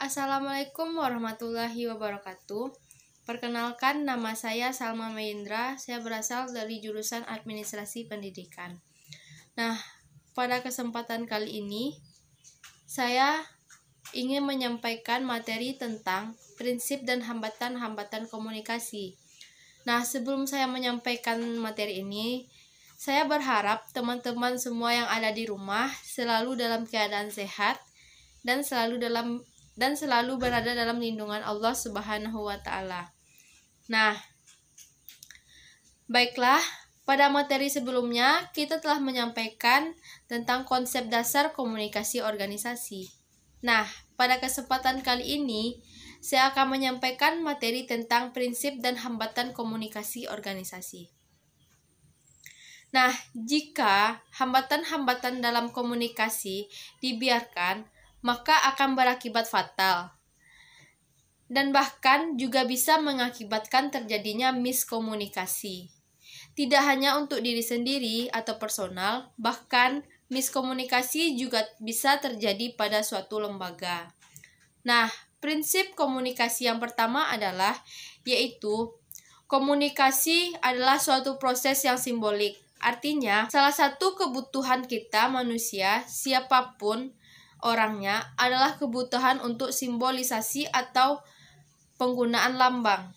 Assalamualaikum warahmatullahi wabarakatuh. Perkenalkan, nama saya Salma Mahendra. Saya berasal dari jurusan Administrasi Pendidikan. Nah, pada kesempatan kali ini, saya ingin menyampaikan materi tentang prinsip dan hambatan-hambatan komunikasi. Nah, sebelum saya menyampaikan materi ini, saya berharap teman-teman semua yang ada di rumah selalu dalam keadaan sehat dan selalu berada dalam lindungan Allah Subhanahu wa Ta'ala. Nah, baiklah, pada materi sebelumnya kita telah menyampaikan tentang konsep dasar komunikasi organisasi. Nah, pada kesempatan kali ini saya akan menyampaikan materi tentang prinsip dan hambatan komunikasi organisasi. Nah, jika hambatan-hambatan dalam komunikasi dibiarkan, maka akan berakibat fatal dan bahkan juga bisa mengakibatkan terjadinya miskomunikasi. Tidak hanya untuk diri sendiri atau personal, bahkan miskomunikasi juga bisa terjadi pada suatu lembaga. Nah, prinsip komunikasi yang pertama adalah yaitu komunikasi adalah suatu proses yang simbolik. Artinya, salah satu kebutuhan kita manusia, siapapun orangnya, adalah kebutuhan untuk simbolisasi atau penggunaan lambang.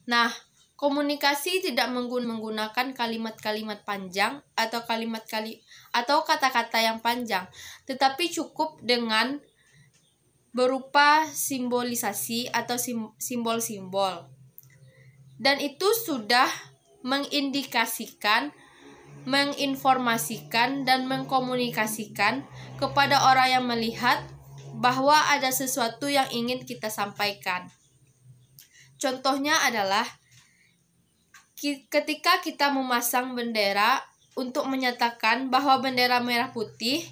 Nah, komunikasi tidak menggunakan kalimat-kalimat panjang atau kata-kata yang panjang, tetapi cukup dengan berupa simbolisasi atau simbol-simbol. Dan itu sudah mengindikasikan, menginformasikan, dan mengkomunikasikan kepada orang yang melihat bahwa ada sesuatu yang ingin kita sampaikan. Contohnya adalah ketika kita memasang bendera untuk menyatakan bahwa bendera merah putih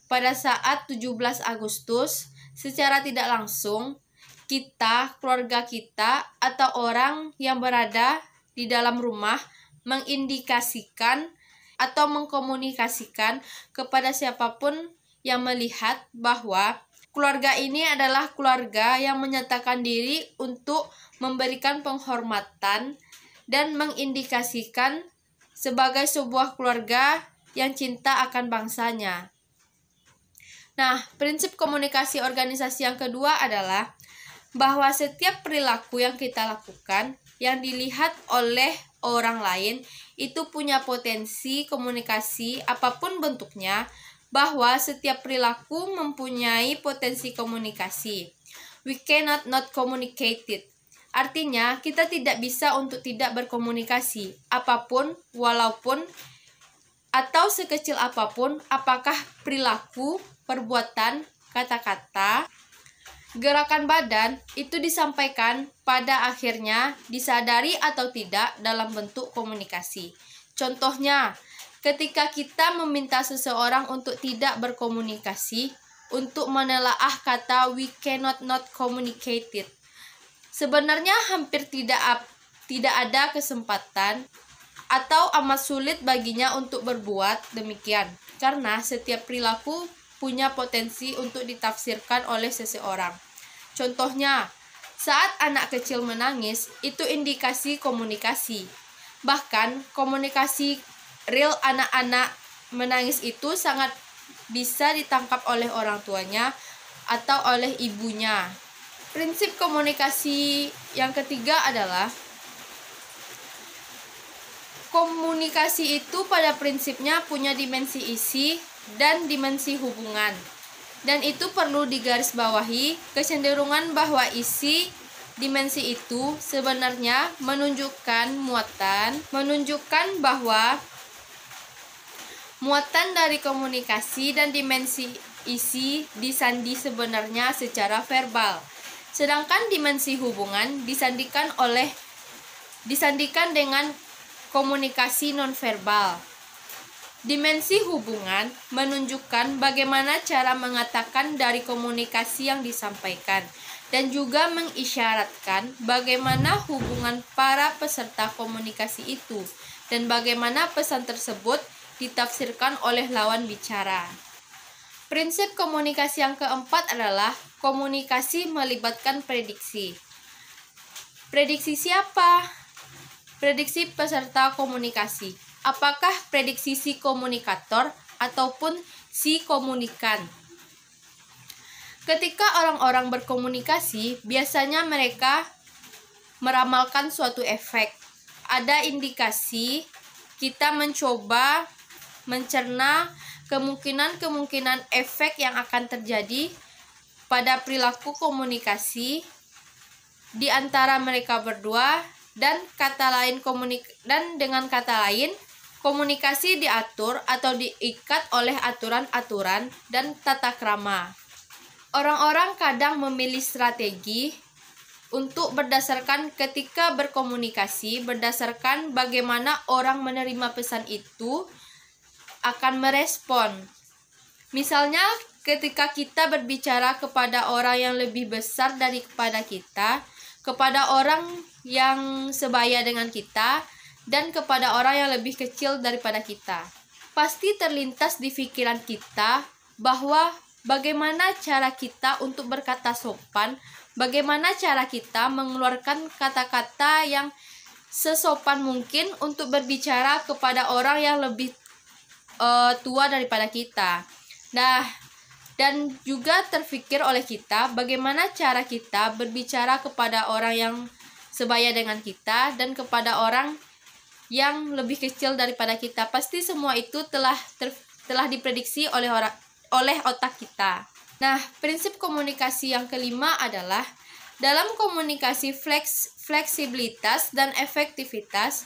pada saat 17 Agustus, secara tidak langsung kita, keluarga kita, atau orang yang berada di dalam rumah mengindikasikan atau mengkomunikasikan kepada siapapun yang melihat bahwa keluarga ini adalah keluarga yang menyatakan diri untuk memberikan penghormatan dan mengindikasikan sebagai sebuah keluarga yang cinta akan bangsanya. Nah, prinsip komunikasi organisasi yang kedua adalah bahwa setiap perilaku yang kita lakukan yang dilihat oleh orang lain itu punya potensi komunikasi apapun bentuknya, bahwa setiap perilaku mempunyai potensi komunikasi. We cannot not communicate it. Artinya, kita tidak bisa untuk tidak berkomunikasi apapun, walaupun atau sekecil apapun, apakah perilaku, perbuatan, kata-kata, gerakan badan itu disampaikan pada akhirnya disadari atau tidak dalam bentuk komunikasi. Contohnya, ketika kita meminta seseorang untuk tidak berkomunikasi, untuk menelaah kata we cannot not communicate it, sebenarnya hampir tidak ada kesempatan atau amat sulit baginya untuk berbuat demikian, karena setiap perilaku punya potensi untuk ditafsirkan oleh seseorang. Contohnya, saat anak kecil menangis, itu indikasi komunikasi. Bahkan, komunikasi real anak-anak menangis itu sangat bisa ditangkap oleh orang tuanya atau oleh ibunya. Prinsip komunikasi yang ketiga adalah komunikasi itu pada prinsipnya punya dimensi isi dan dimensi hubungan. Dan itu perlu digarisbawahi, kecenderungan bahwa isi dimensi itu sebenarnya menunjukkan bahwa muatan dari komunikasi dan dimensi isi disandi sebenarnya secara verbal. Sedangkan dimensi hubungan disandikan dengan komunikasi nonverbal. Dimensi hubungan menunjukkan bagaimana cara mengatakan dari komunikasi yang disampaikan dan juga mengisyaratkan bagaimana hubungan para peserta komunikasi itu dan bagaimana pesan tersebut ditafsirkan oleh lawan bicara. Prinsip komunikasi yang keempat adalah komunikasi melibatkan prediksi. Prediksi siapa? Prediksi peserta komunikasi. Apakah prediksi si komunikator ataupun si komunikan? Ketika orang-orang berkomunikasi, biasanya mereka meramalkan suatu efek. Ada indikasi, kita mencoba mencerna kemungkinan-kemungkinan efek yang akan terjadi pada perilaku komunikasi di antara mereka berdua, dan dengan kata lain komunikasi diatur atau diikat oleh aturan-aturan dan tata krama. Orang-orang kadang memilih strategi untuk berdasarkan ketika berkomunikasi, berdasarkan bagaimana orang menerima pesan itu akan merespon. Misalnya ketika kita berbicara kepada orang yang lebih besar daripada kita, kepada orang yang sebaya dengan kita, dan kepada orang yang lebih kecil daripada kita, pasti terlintas di pikiran kita bahwa bagaimana cara kita untuk berkata sopan, bagaimana cara kita mengeluarkan kata-kata yang sesopan mungkin untuk berbicara kepada orang yang lebih tua daripada kita. Nah, dan juga terfikir oleh kita bagaimana cara kita berbicara kepada orang yang sebaya dengan kita dan kepada orang yang lebih kecil daripada kita. Pasti semua itu telah diprediksi oleh otak kita. Nah, prinsip komunikasi yang kelima adalah dalam komunikasi fleksibilitas dan efektivitas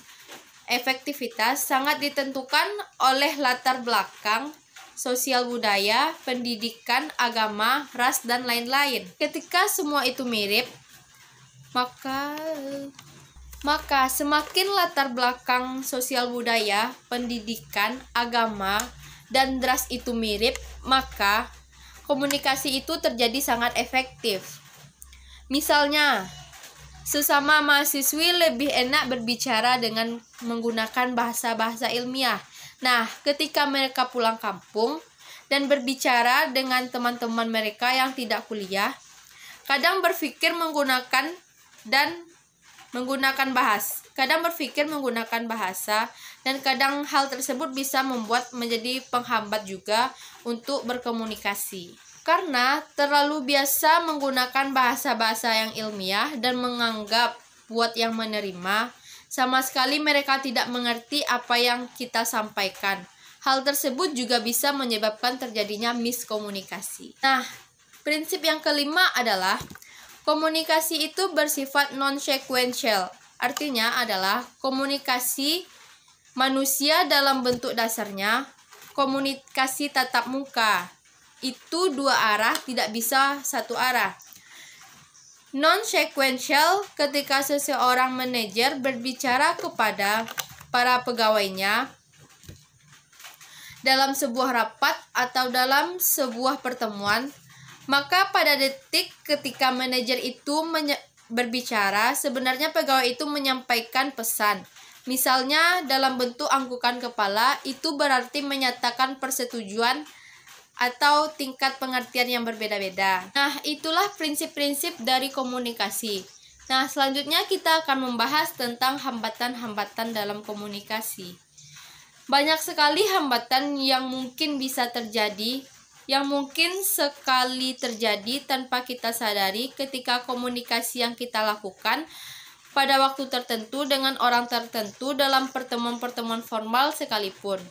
sangat ditentukan oleh latar belakang sosial budaya, pendidikan, agama, ras, dan lain-lain. Ketika semua itu mirip, maka semakin latar belakang sosial budaya, pendidikan, agama, dan ras itu mirip, maka komunikasi itu terjadi sangat efektif. Misalnya, sesama mahasiswi lebih enak berbicara dengan menggunakan bahasa-bahasa ilmiah. Nah, ketika mereka pulang kampung dan berbicara dengan teman-teman mereka yang tidak kuliah, kadang berpikir menggunakan bahasa, dan kadang hal tersebut bisa membuat menjadi penghambat juga untuk berkomunikasi. Karena terlalu biasa menggunakan bahasa-bahasa yang ilmiah dan menganggap buat yang menerima, sama sekali mereka tidak mengerti apa yang kita sampaikan. Hal tersebut juga bisa menyebabkan terjadinya miskomunikasi. Nah, prinsip yang kelima adalah komunikasi itu bersifat non-sequential. Artinya adalah komunikasi manusia dalam bentuk dasarnya, komunikasi tatap muka. Itu dua arah, tidak bisa satu arah. Non-sequential ketika seseorang manajer berbicara kepada para pegawainya dalam sebuah rapat atau dalam sebuah pertemuan, maka pada detik ketika manajer itu berbicara, sebenarnya pegawai itu menyampaikan pesan. Misalnya dalam bentuk anggukan kepala, itu berarti menyatakan persetujuan atau tingkat pengertian yang berbeda-beda. Nah, itulah prinsip-prinsip dari komunikasi. Nah, selanjutnya kita akan membahas tentang hambatan-hambatan dalam komunikasi. Banyak sekali hambatan yang mungkin bisa terjadi, yang mungkin sekali terjadi tanpa kita sadari ketika komunikasi yang kita lakukan pada waktu tertentu dengan orang tertentu dalam pertemuan-pertemuan formal sekalipun.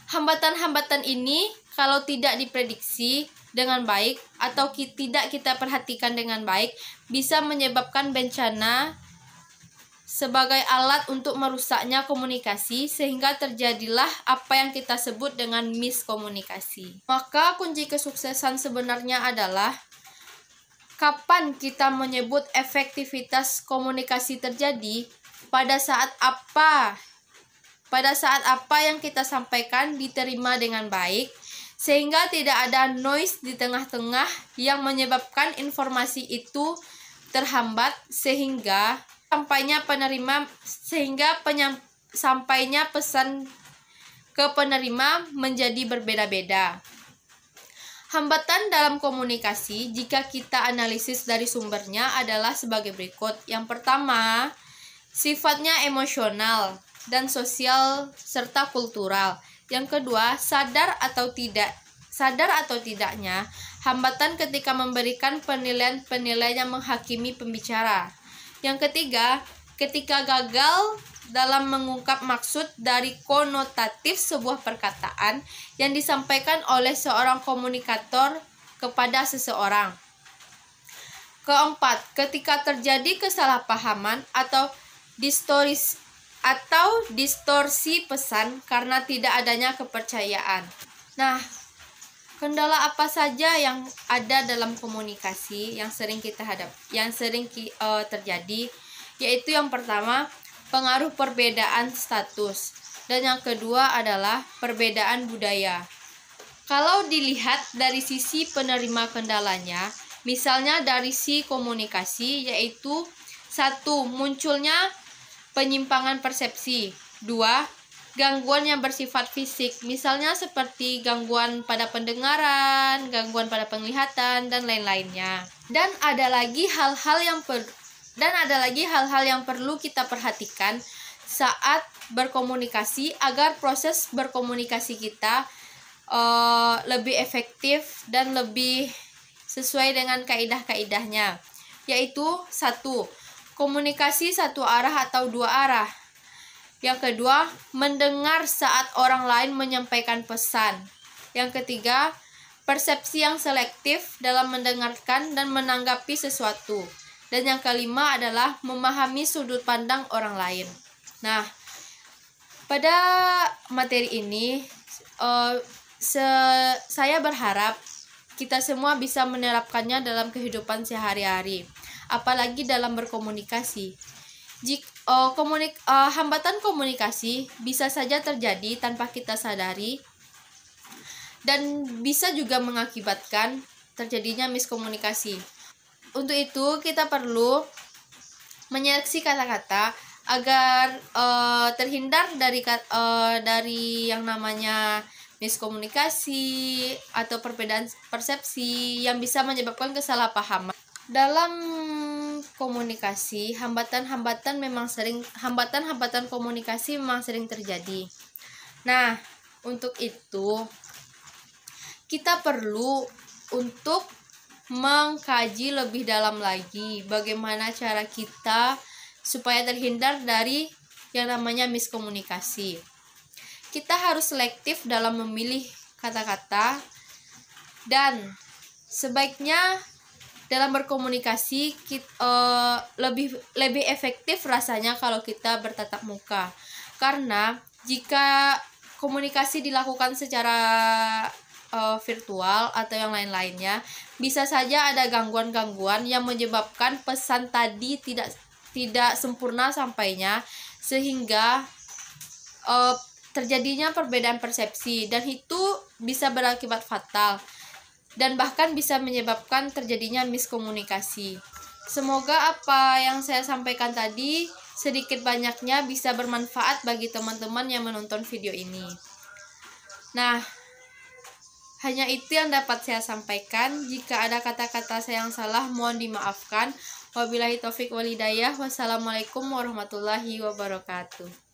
Hambatan-hambatan ini kalau tidak diprediksi dengan baik atau tidak kita perhatikan dengan baik, bisa menyebabkan bencana sebagai alat untuk merusaknya komunikasi, sehingga terjadilah apa yang kita sebut dengan miskomunikasi. Maka kunci kesuksesan sebenarnya adalah kapan kita menyebut efektivitas komunikasi terjadi, pada saat apa yang kita sampaikan diterima dengan baik, sehingga tidak ada noise di tengah-tengah yang menyebabkan informasi itu terhambat, sehingga sampainya pesan ke penerima menjadi berbeda-beda. Hambatan dalam komunikasi jika kita analisis dari sumbernya adalah sebagai berikut. Yang pertama, sifatnya emosional dan sosial serta kultural. Yang kedua, sadar atau tidaknya hambatan ketika memberikan penilaian yang menghakimi pembicara. Yang ketiga, ketika gagal dalam mengungkap maksud dari konotatif sebuah perkataan yang disampaikan oleh seorang komunikator kepada seseorang. Keempat, ketika terjadi kesalahpahaman atau distorsi pesan karena tidak adanya kepercayaan. Nah, kendala apa saja yang ada dalam komunikasi yang sering terjadi, yaitu yang pertama, pengaruh perbedaan status, dan yang kedua adalah perbedaan budaya. Kalau dilihat dari sisi penerima kendalanya, misalnya dari sisi komunikasi, yaitu 1. Munculnya penyimpangan persepsi. 2. Gangguan yang bersifat fisik, misalnya seperti gangguan pada pendengaran, gangguan pada penglihatan, dan lain-lainnya. Dan ada lagi hal-hal yang perlu kita perhatikan saat berkomunikasi agar proses berkomunikasi kita lebih efektif dan lebih sesuai dengan kaidah-kaidahnya, yaitu 1. Komunikasi satu arah atau dua arah. Yang kedua, mendengar saat orang lain menyampaikan pesan. Yang ketiga, persepsi yang selektif dalam mendengarkan dan menanggapi sesuatu. Dan yang kelima adalah memahami sudut pandang orang lain. Nah, pada materi ini saya berharap kita semua bisa menerapkannya dalam kehidupan sehari-hari, apalagi dalam berkomunikasi. Hambatan komunikasi bisa saja terjadi tanpa kita sadari dan bisa juga mengakibatkan terjadinya miskomunikasi. Untuk itu kita perlu menyeleksi kata-kata agar terhindar dari yang namanya miskomunikasi atau perbedaan persepsi yang bisa menyebabkan kesalahpahaman. Dalam komunikasi, hambatan komunikasi memang sering terjadi. Nah, untuk itu kita perlu untuk mengkaji lebih dalam lagi bagaimana cara kita supaya terhindar dari yang namanya miskomunikasi. Kita harus selektif dalam memilih kata-kata dan sebaiknya dalam berkomunikasi lebih efektif rasanya kalau kita bertatap muka. Karena jika komunikasi dilakukan secara virtual atau yang lain-lainnya, bisa saja ada gangguan-gangguan yang menyebabkan pesan tadi tidak sempurna sampainya, sehingga terjadinya perbedaan persepsi, dan itu bisa berakibat fatal dan bahkan bisa menyebabkan terjadinya miskomunikasi. Semoga apa yang saya sampaikan tadi sedikit banyaknya bisa bermanfaat bagi teman-teman yang menonton video ini. Nah, hanya itu yang dapat saya sampaikan. Jika ada kata-kata saya yang salah, mohon dimaafkan. Wabillahi taufik wal hidayah. Wassalamualaikum warahmatullahi wabarakatuh.